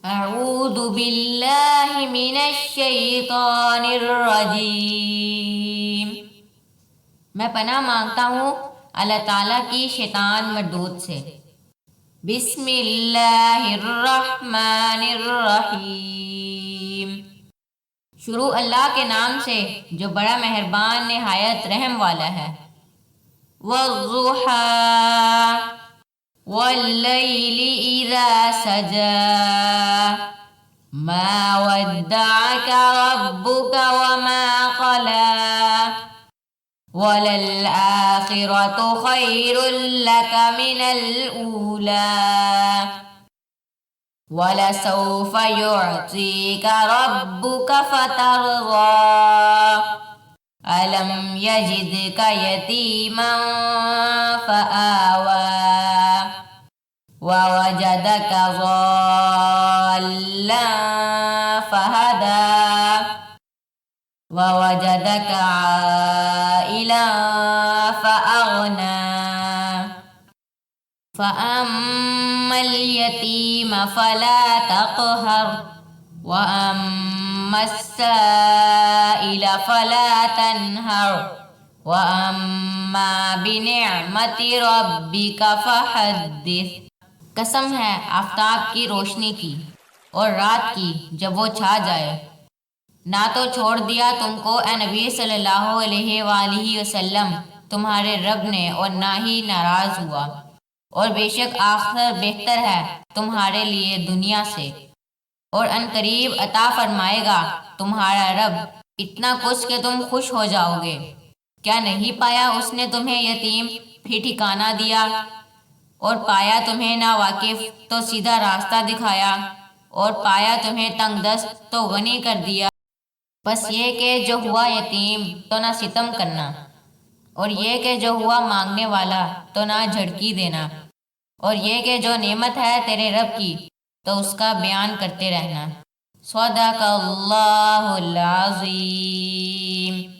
अऊदु बिल्लाहि मिनश शैतानिर रजीम। मैं पनाह मांगता हूँ अल्लाह ताला की शैतान मरदूद से। बिस्मिल्लाहिर्रहमानिर्रहीम। शुरू अल्लाह के नाम से जो बड़ा मेहरबान निहायत रहम वाला है। वज़्ज़ुहा वल्लैलि इज़ा सजा मा वद्दअका रब्बुका वमा क़ला वलल आखिरतु खैरुल लक मिनल ऊला वलसौफ युअतीका रब्बुका फतर्दा अलम यजिदका यतीमन फआवा ववजदका ज़ाल्लन फहदा ववजदका आइलन फअगना फ़अम्मल यतीम फला तक़हर वअम्मस्साइल फला तन्हर वअम्मा बिनिअमति रब्बिका फ़हद्दिस। कसम है आफ़ताब की रोशनी की और रात की जब वो छा जाए। ना तो छोड़ दिया तुमको ए नबी सल्लल्लाहु अलैहि वसल्लम तुम्हारे रब ने और ना ही नाराज़ हुआ, और बेशक आखिर बेहतर है तुम्हारे लिए दुनिया से, और अनकरीब अता फरमाएगा तुम्हारा रब इतना कुछ कि तुम खुश हो जाओगे। क्या नहीं पाया उसने तुम्हें यतीम फिर ठिकाना दिया, और पाया तुम्हें नावाकिफ तो सीधा रास्ता दिखाया, और पाया तुम्हें तंगदस्त तो गनी कर दिया। बस ये कि जो हुआ यतीम तो ना सितम करना, और ये कि जो हुआ मांगने वाला तो ना झड़की देना, और ये कि जो नेमत है तेरे रब की तो उसका बयान करते रहना। सदक़ल्लाहुल अज़ीम।